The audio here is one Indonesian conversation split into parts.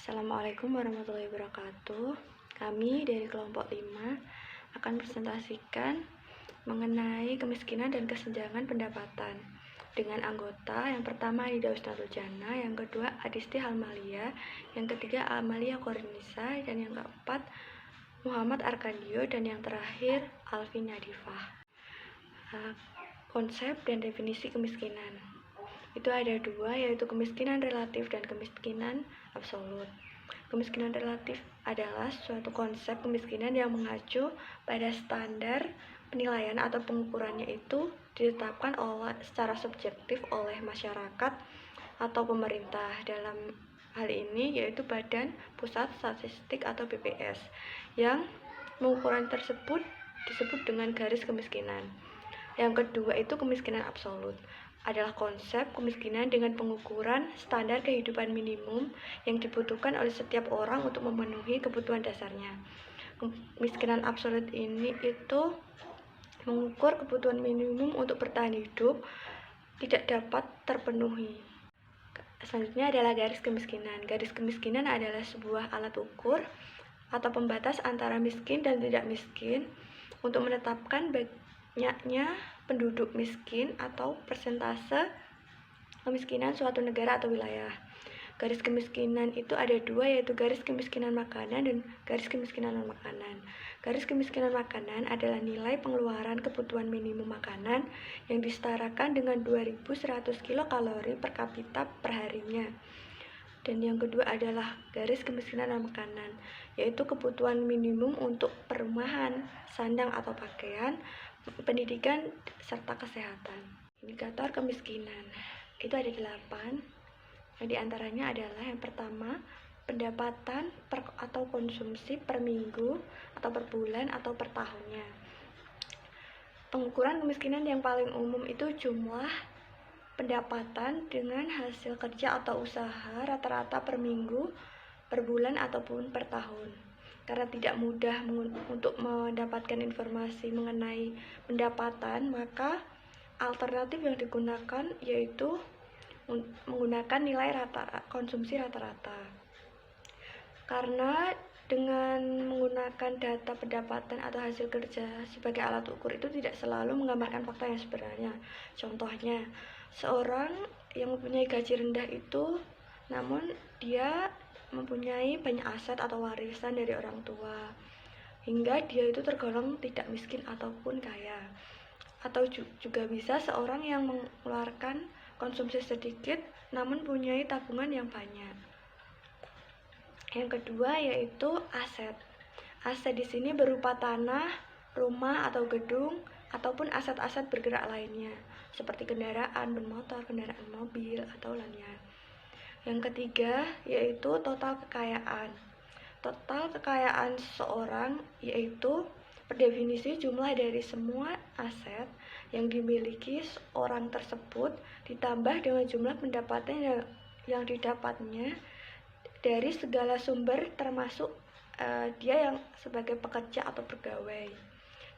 Assalamualaikum warahmatullahi wabarakatuh. Kami dari kelompok 5 akan presentasikan mengenai kemiskinan dan kesenjangan pendapatan dengan anggota yang pertama Aida Usnarujana, yang kedua Adisti Halmalia, yang ketiga Amalia Korinisa, dan yang keempat Muhammad Arkandio, dan yang terakhir Alvin Nadifah. Konsep dan definisi kemiskinan itu ada dua, yaitu kemiskinan relatif dan kemiskinan absolut. Kemiskinan relatif adalah suatu konsep kemiskinan yang mengacu pada standar penilaian atau pengukurannya itu ditetapkan secara subjektif oleh masyarakat atau pemerintah. Dalam hal ini yaitu Badan Pusat Statistik atau BPS, yang pengukuran tersebut disebut dengan garis kemiskinan. Yang kedua itu kemiskinan absolut, adalah konsep kemiskinan dengan pengukuran standar kehidupan minimum yang dibutuhkan oleh setiap orang untuk memenuhi kebutuhan dasarnya. Kemiskinan absolut ini itu mengukur kebutuhan minimum untuk bertahan hidup tidak dapat terpenuhi. Selanjutnya adalah garis kemiskinan. Garis kemiskinan adalah sebuah alat ukur atau pembatas antara miskin dan tidak miskin untuk menetapkan banyaknya penduduk miskin atau persentase kemiskinan suatu negara atau wilayah. Garis kemiskinan itu ada dua, yaitu garis kemiskinan makanan dan garis kemiskinan non-makanan. Garis kemiskinan makanan adalah nilai pengeluaran kebutuhan minimum makanan yang disetarakan dengan 2100 kilokalori per kapita per harinya. Dan yang kedua adalah garis kemiskinan non-makanan, yaitu kebutuhan minimum untuk perumahan, sandang atau pakaian, pendidikan, serta kesehatan. Indikator kemiskinan itu ada 8, yang diantaranya adalah yang pertama, pendapatan atau konsumsi per minggu atau per bulan atau per tahunnya. Pengukuran kemiskinan yang paling umum itu jumlah pendapatan dengan hasil kerja atau usaha rata-rata per minggu, per bulan ataupun per tahun. Karena tidak mudah untuk mendapatkan informasi mengenai pendapatan, maka alternatif yang digunakan yaitu menggunakan nilai konsumsi rata-rata. Karena dengan menggunakan data pendapatan atau hasil kerja sebagai alat ukur itu tidak selalu menggambarkan fakta yang sebenarnya. Contohnya, seorang yang mempunyai gaji rendah itu, namun dia mempunyai banyak aset atau warisan dari orang tua, hingga dia itu tergolong tidak miskin ataupun kaya. Atau juga bisa seorang yang mengeluarkan konsumsi sedikit namun punya tabungan yang banyak. Yang kedua yaitu aset. Aset di sini berupa tanah, rumah atau gedung, ataupun aset-aset bergerak lainnya seperti kendaraan bermotor, kendaraan mobil, atau lainnya. Yang ketiga yaitu total kekayaan. Total kekayaan seseorang yaitu per definisi jumlah dari semua aset yang dimiliki orang tersebut ditambah dengan jumlah pendapatan yang didapatnya dari segala sumber termasuk dia yang sebagai pekerja atau pegawai.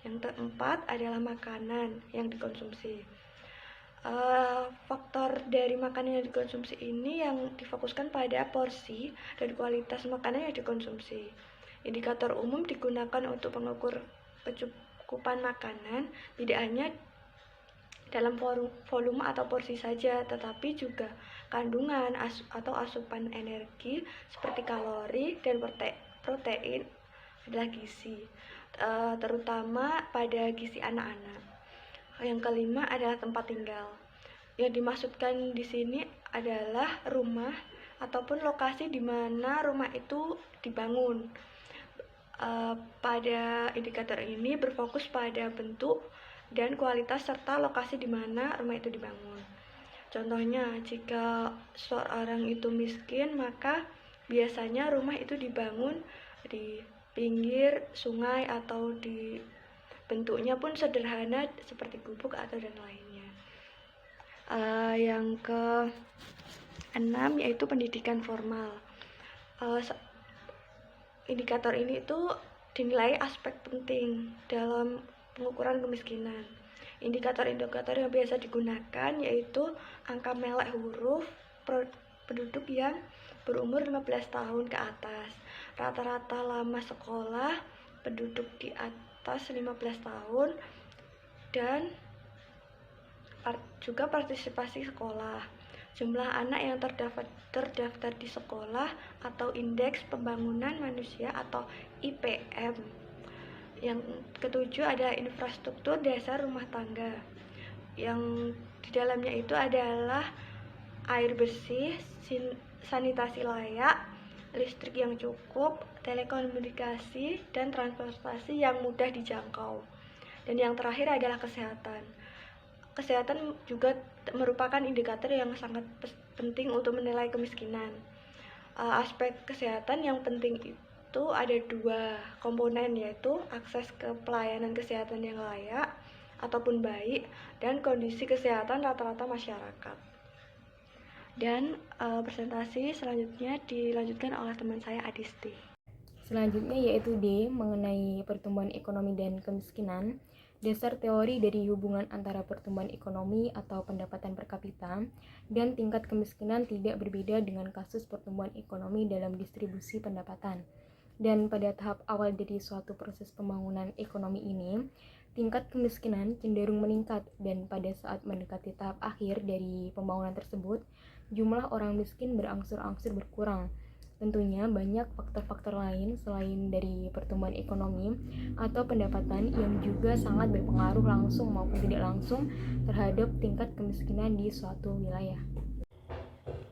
Yang keempat adalah makanan yang dikonsumsi. Faktor dari makanan yang dikonsumsi ini yang difokuskan pada porsi dan kualitas makanan yang dikonsumsi. Indikator umum digunakan untuk mengukur kecukupan makanan tidak hanya dalam volume atau porsi saja, tetapi juga kandungan atau asupan energi seperti kalori dan protein adalah gizi, terutama pada gizi anak-anak. Yang kelima adalah tempat tinggal. Yang dimaksudkan di sini adalah rumah ataupun lokasi di mana rumah itu dibangun. Pada indikator ini berfokus pada bentuk dan kualitas serta lokasi di mana rumah itu dibangun. Contohnya, jika seorang itu miskin, maka biasanya rumah itu dibangun di pinggir sungai atau di bentuknya pun sederhana seperti gubuk atau dan lainnya. Yang ke-6 yaitu pendidikan formal. Indikator ini itu dinilai aspek penting dalam pengukuran kemiskinan. Indikator-indikator yang biasa digunakan yaitu angka melek huruf, penduduk yang berumur 15 tahun ke atas. Rata-rata lama sekolah penduduk di atas 15 tahun dan juga partisipasi sekolah. Jumlah anak yang terdaftar di sekolah atau Indeks Pembangunan Manusia atau IPM. Yang ketujuh ada infrastruktur dasar rumah tangga. Yang di dalamnya itu adalah air bersih, sanitasi layak, listrik yang cukup, telekomunikasi, dan transportasi yang mudah dijangkau. Dan yang terakhir adalah kesehatan. Kesehatan juga merupakan indikator yang sangat penting untuk menilai kemiskinan. Aspek kesehatan yang penting itu ada dua komponen, yaitu akses ke pelayanan kesehatan yang layak ataupun baik dan kondisi kesehatan rata-rata masyarakat. Dan presentasi selanjutnya dilanjutkan oleh teman saya Adisti. Selanjutnya yaitu D, mengenai pertumbuhan ekonomi dan kemiskinan. Dasar teori dari hubungan antara pertumbuhan ekonomi atau pendapatan per kapita dan tingkat kemiskinan tidak berbeda dengan kasus pertumbuhan ekonomi dalam distribusi pendapatan. Dan pada tahap awal dari suatu proses pembangunan ekonomi ini, tingkat kemiskinan cenderung meningkat, dan pada saat mendekati tahap akhir dari pembangunan tersebut, jumlah orang miskin berangsur-angsur berkurang. Tentunya banyak faktor-faktor lain selain dari pertumbuhan ekonomi atau pendapatan yang juga sangat berpengaruh langsung maupun tidak langsung terhadap tingkat kemiskinan di suatu wilayah.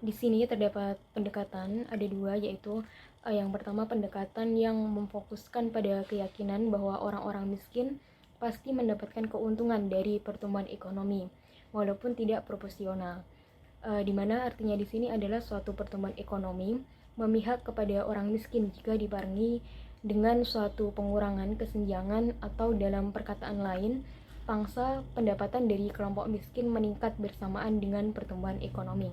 Di sini terdapat pendekatan, ada dua, yaitu yang pertama pendekatan yang memfokuskan pada keyakinan bahwa orang-orang miskin pasti mendapatkan keuntungan dari pertumbuhan ekonomi walaupun tidak proporsional. Di mana artinya di sini adalah suatu pertumbuhan ekonomi memihak kepada orang miskin jika dibarengi dengan suatu pengurangan kesenjangan, atau dalam perkataan lain, pangsa pendapatan dari kelompok miskin meningkat bersamaan dengan pertumbuhan ekonomi.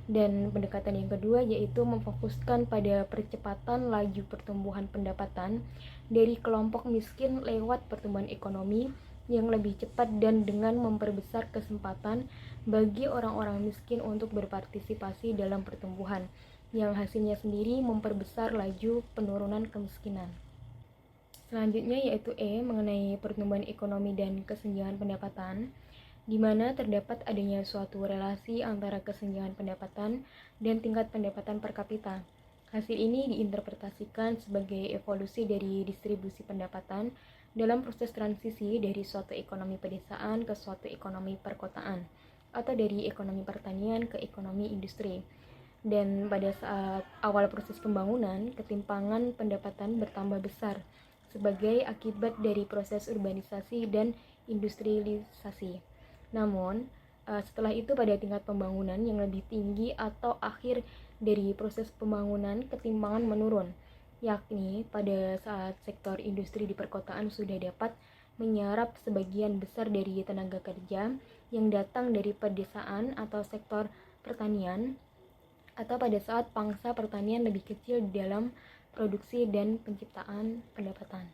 Dan pendekatan yang kedua yaitu memfokuskan pada percepatan laju pertumbuhan pendapatan dari kelompok miskin lewat pertumbuhan ekonomi yang lebih cepat dan dengan memperbesar kesempatan bagi orang-orang miskin untuk berpartisipasi dalam pertumbuhan, yang hasilnya sendiri memperbesar laju penurunan kemiskinan. Selanjutnya yaitu E, mengenai pertumbuhan ekonomi dan kesenjangan pendapatan, di mana terdapat adanya suatu relasi antara kesenjangan pendapatan dan tingkat pendapatan per kapita. Hasil ini diinterpretasikan sebagai evolusi dari distribusi pendapatan dalam proses transisi dari suatu ekonomi pedesaan ke suatu ekonomi perkotaan, atau dari ekonomi pertanian ke ekonomi industri. Dan pada saat awal proses pembangunan, ketimpangan pendapatan bertambah besar sebagai akibat dari proses urbanisasi dan industrialisasi. Namun, setelah itu pada tingkat pembangunan yang lebih tinggi atau akhir dari proses pembangunan, ketimpangan menurun, yakni pada saat sektor industri di perkotaan sudah dapat menyerap sebagian besar dari tenaga kerja yang datang dari pedesaan atau sektor pertanian, atau pada saat pangsa pertanian lebih kecil dalam produksi dan penciptaan pendapatan.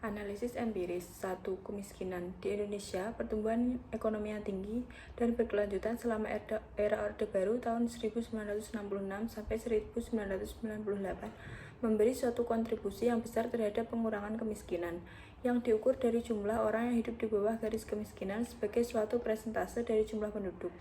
Analisis empiris 1. Kemiskinan di Indonesia, pertumbuhan ekonomi yang tinggi dan berkelanjutan selama era Orde Baru tahun 1966 sampai 1998 memberi suatu kontribusi yang besar terhadap pengurangan kemiskinan yang diukur dari jumlah orang yang hidup di bawah garis kemiskinan sebagai suatu persentase dari jumlah penduduk.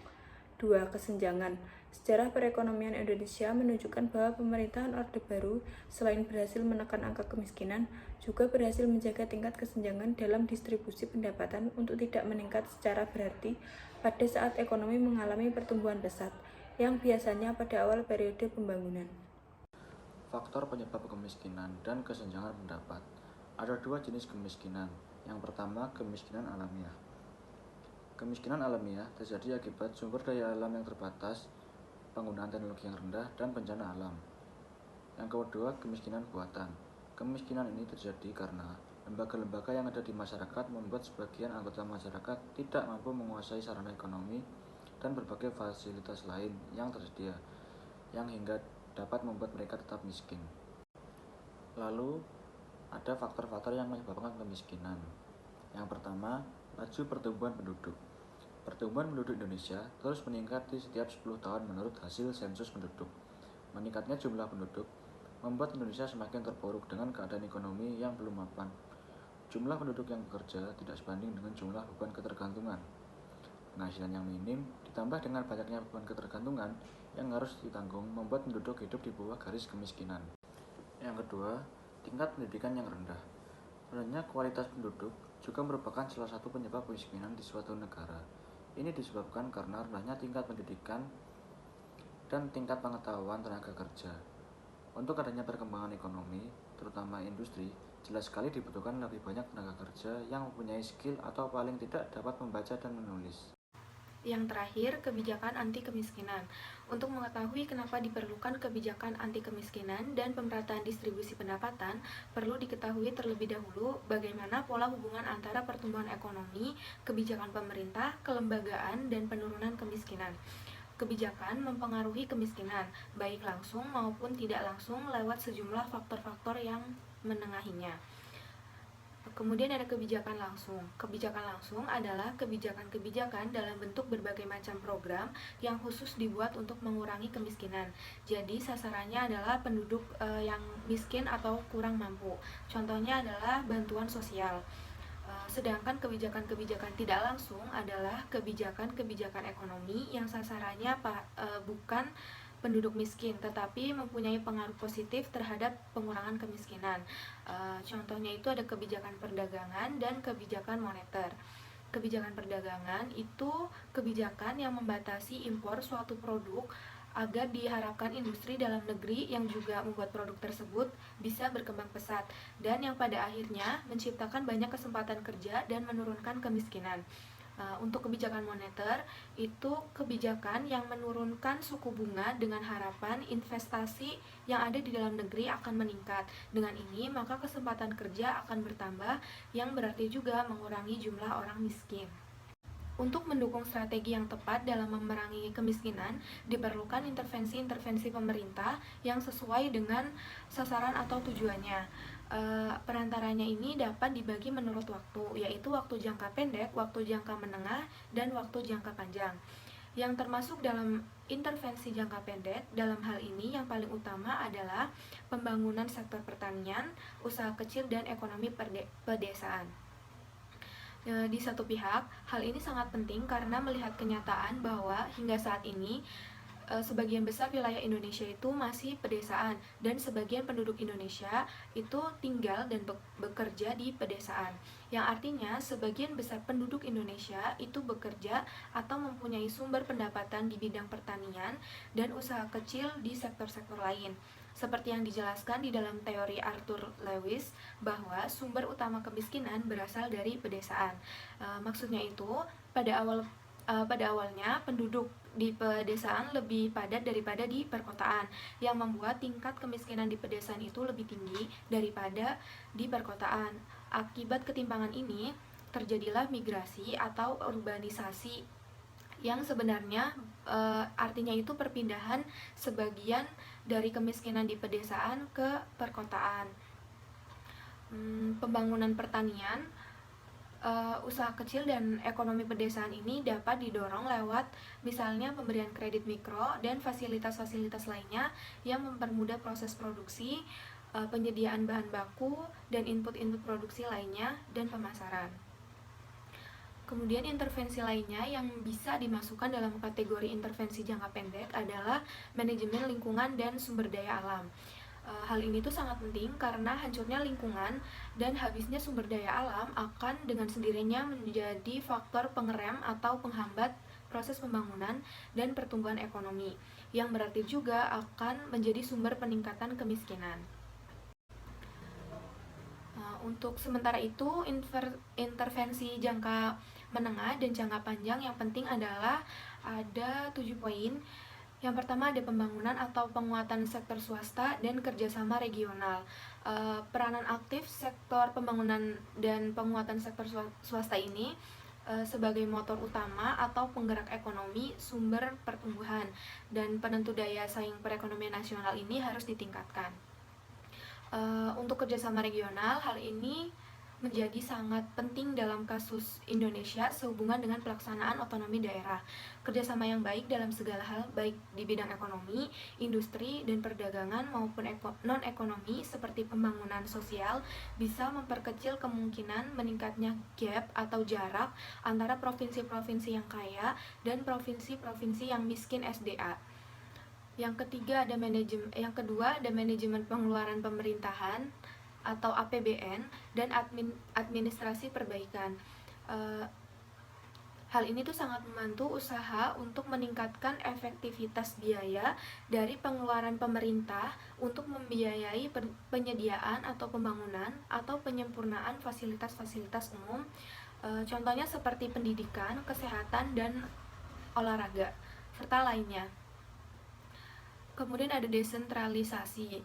2. Kesenjangan. Sejarah perekonomian Indonesia menunjukkan bahwa pemerintahan Orde Baru selain berhasil menekan angka kemiskinan, juga berhasil menjaga tingkat kesenjangan dalam distribusi pendapatan untuk tidak meningkat secara berarti pada saat ekonomi mengalami pertumbuhan pesat, yang biasanya pada awal periode pembangunan. Faktor penyebab kemiskinan dan kesenjangan pendapat. Ada dua jenis kemiskinan. Yang pertama, kemiskinan alamiah. Kemiskinan alamiah terjadi akibat sumber daya alam yang terbatas, penggunaan teknologi yang rendah, dan bencana alam. Yang kedua, kemiskinan buatan. Kemiskinan ini terjadi karena lembaga-lembaga yang ada di masyarakat membuat sebagian anggota masyarakat tidak mampu menguasai sarana ekonomi dan berbagai fasilitas lain yang tersedia, yang hingga dapat membuat mereka tetap miskin. Lalu, ada faktor-faktor yang menyebabkan kemiskinan. Yang pertama, laju pertumbuhan penduduk. Pertumbuhan penduduk Indonesia terus meningkat di setiap 10 tahun menurut hasil sensus penduduk. Meningkatnya jumlah penduduk membuat Indonesia semakin terpuruk dengan keadaan ekonomi yang belum mapan. Jumlah penduduk yang bekerja tidak sebanding dengan jumlah beban ketergantungan. Penghasilan yang minim ditambah dengan banyaknya beban ketergantungan yang harus ditanggung membuat penduduk hidup di bawah garis kemiskinan. Yang kedua, tingkat pendidikan yang rendah. Rendahnya kualitas penduduk juga merupakan salah satu penyebab kemiskinan di suatu negara. Ini disebabkan karena rendahnya tingkat pendidikan dan tingkat pengetahuan tenaga kerja. Untuk adanya perkembangan ekonomi, terutama industri, jelas sekali dibutuhkan lebih banyak tenaga kerja yang mempunyai skill atau paling tidak dapat membaca dan menulis. Yang terakhir, kebijakan anti kemiskinan. Untuk mengetahui kenapa diperlukan kebijakan anti kemiskinan dan pemerataan distribusi pendapatan, perlu diketahui terlebih dahulu bagaimana pola hubungan antara pertumbuhan ekonomi, kebijakan pemerintah, kelembagaan, dan penurunan kemiskinan. Kebijakan mempengaruhi kemiskinan, baik langsung maupun tidak langsung lewat sejumlah faktor-faktor yang menengahinya. Kemudian ada kebijakan langsung. Kebijakan langsung adalah kebijakan-kebijakan dalam bentuk berbagai macam program yang khusus dibuat untuk mengurangi kemiskinan. Jadi sasarannya adalah penduduk yang miskin atau kurang mampu. Contohnya adalah bantuan sosial. Sedangkan kebijakan-kebijakan tidak langsung adalah kebijakan-kebijakan ekonomi yang sasarannya bukan penduduk miskin, tetapi mempunyai pengaruh positif terhadap pengurangan kemiskinan. Contohnya itu ada kebijakan perdagangan dan kebijakan moneter. Kebijakan perdagangan itu kebijakan yang membatasi impor suatu produk agar diharapkan industri dalam negeri yang juga membuat produk tersebut bisa berkembang pesat dan yang pada akhirnya menciptakan banyak kesempatan kerja dan menurunkan kemiskinan. Untuk kebijakan moneter, itu kebijakan yang menurunkan suku bunga dengan harapan investasi yang ada di dalam negeri akan meningkat. Dengan ini, maka kesempatan kerja akan bertambah, yang berarti juga mengurangi jumlah orang miskin. Untuk mendukung strategi yang tepat dalam memerangi kemiskinan, diperlukan intervensi-intervensi pemerintah yang sesuai dengan sasaran atau tujuannya. Perantaranya ini dapat dibagi menurut waktu, yaitu waktu jangka pendek, waktu jangka menengah, dan waktu jangka panjang. Yang termasuk dalam intervensi jangka pendek, dalam hal ini yang paling utama adalah pembangunan sektor pertanian, usaha kecil, dan ekonomi pedesaan. Di satu pihak, hal ini sangat penting karena melihat kenyataan bahwa hingga saat ini sebagian besar wilayah Indonesia itu masih pedesaan dan sebagian penduduk Indonesia itu tinggal dan bekerja di pedesaan, yang artinya sebagian besar penduduk Indonesia itu bekerja atau mempunyai sumber pendapatan di bidang pertanian dan usaha kecil di sektor-sektor lain. Seperti yang dijelaskan di dalam teori Arthur Lewis bahwa sumber utama kemiskinan berasal dari pedesaan. Maksudnya itu pada awalnya penduduk di pedesaan lebih padat daripada di perkotaan, yang membuat tingkat kemiskinan di pedesaan itu lebih tinggi daripada di perkotaan. Akibat ketimpangan ini, terjadilah migrasi atau urbanisasi yang sebenarnya artinya itu perpindahan sebagian dari kemiskinan di pedesaan ke perkotaan. Pembangunan pertanian, usaha kecil dan ekonomi pedesaan ini dapat didorong lewat misalnya pemberian kredit mikro dan fasilitas-fasilitas lainnya yang mempermudah proses produksi, penyediaan bahan baku dan input-input produksi lainnya, dan pemasaran. Kemudian intervensi lainnya yang bisa dimasukkan dalam kategori intervensi jangka pendek adalah manajemen lingkungan dan sumber daya alam. Hal ini tuh sangat penting karena hancurnya lingkungan dan habisnya sumber daya alam akan dengan sendirinya menjadi faktor pengerem atau penghambat proses pembangunan dan pertumbuhan ekonomi, yang berarti juga akan menjadi sumber peningkatan kemiskinan. Untuk sementara itu, intervensi jangka menengah dan jangka panjang yang penting adalah ada 7 poin. Yang pertama ada pembangunan atau penguatan sektor swasta dan kerjasama regional. Peranan aktif sektor pembangunan dan penguatan sektor swasta ini sebagai motor utama atau penggerak ekonomi, sumber pertumbuhan, dan penentu daya saing perekonomian nasional ini harus ditingkatkan. Untuk kerjasama regional, hal ini menjadi sangat penting dalam kasus Indonesia sehubungan dengan pelaksanaan otonomi daerah. Kerjasama yang baik dalam segala hal, baik di bidang ekonomi, industri, dan perdagangan maupun non-ekonomi seperti pembangunan sosial bisa memperkecil kemungkinan meningkatnya gap atau jarak antara provinsi-provinsi yang kaya dan provinsi-provinsi yang miskin SDA. Yang kedua ada manajemen pengeluaran pemerintahan atau APBN dan administrasi perbaikan. Hal ini tuh sangat membantu usaha untuk meningkatkan efektivitas biaya dari pengeluaran pemerintah untuk membiayai penyediaan atau pembangunan atau penyempurnaan fasilitas-fasilitas umum, contohnya seperti pendidikan, kesehatan, dan olahraga, serta lainnya. Kemudian ada desentralisasi.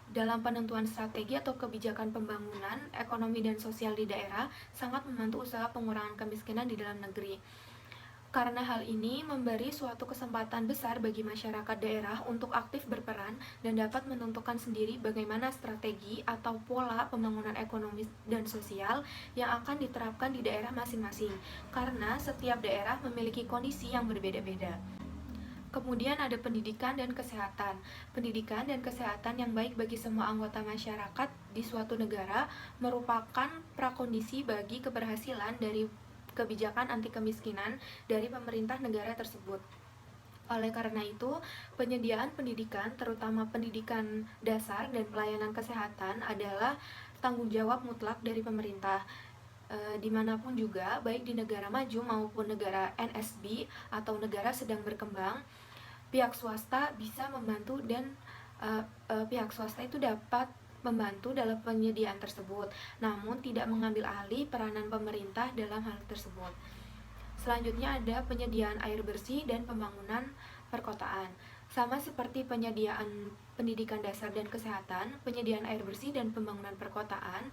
Dalam penentuan strategi atau kebijakan pembangunan ekonomi dan sosial di daerah sangat membantu usaha pengurangan kemiskinan di dalam negeri. Karena hal ini memberi suatu kesempatan besar bagi masyarakat daerah untuk aktif berperan dan dapat menentukan sendiri bagaimana strategi atau pola pembangunan ekonomi dan sosial yang akan diterapkan di daerah masing-masing, karena setiap daerah memiliki kondisi yang berbeda-beda. Kemudian ada pendidikan dan kesehatan. Pendidikan dan kesehatan yang baik bagi semua anggota masyarakat di suatu negara merupakan prakondisi bagi keberhasilan dari kebijakan anti kemiskinan dari pemerintah negara tersebut. Oleh karena itu, penyediaan pendidikan, terutama pendidikan dasar dan pelayanan kesehatan adalah tanggung jawab mutlak dari pemerintah. Dimanapun juga, baik di negara maju maupun negara NSB atau negara sedang berkembang, pihak swasta bisa membantu dan pihak swasta itu dapat membantu dalam penyediaan tersebut, namun tidak mengambil alih peranan pemerintah dalam hal tersebut. Selanjutnya ada penyediaan air bersih dan pembangunan perkotaan. Sama seperti penyediaan pendidikan dasar dan kesehatan, penyediaan air bersih dan pembangunan perkotaan,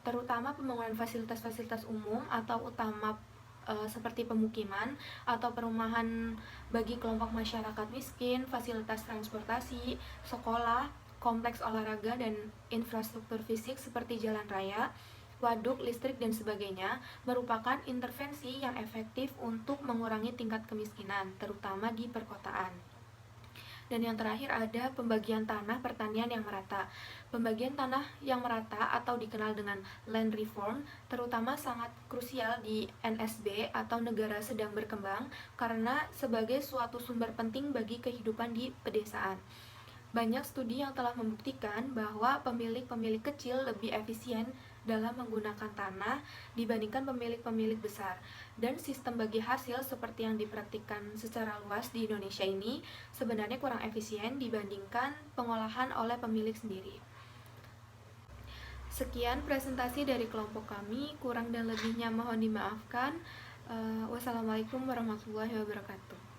terutama pembangunan fasilitas-fasilitas umum atau utama seperti pemukiman atau perumahan bagi kelompok masyarakat miskin, fasilitas transportasi, sekolah, kompleks olahraga, dan infrastruktur fisik seperti jalan raya, waduk, listrik, dan sebagainya merupakan intervensi yang efektif untuk mengurangi tingkat kemiskinan, terutama di perkotaan. Dan yang terakhir ada pembagian tanah pertanian yang merata. Pembagian tanah yang merata atau dikenal dengan land reform terutama sangat krusial di NSB atau negara sedang berkembang karena sebagai suatu sumber penting bagi kehidupan di pedesaan. Banyak studi yang telah membuktikan bahwa pemilik-pemilik kecil lebih efisien dalam menggunakan tanah dibandingkan pemilik-pemilik besar, dan sistem bagi hasil seperti yang dipraktikkan secara luas di Indonesia ini sebenarnya kurang efisien dibandingkan pengolahan oleh pemilik sendiri. Sekian presentasi dari kelompok kami, kurang dan lebihnya mohon dimaafkan. Wassalamualaikum warahmatullahi wabarakatuh.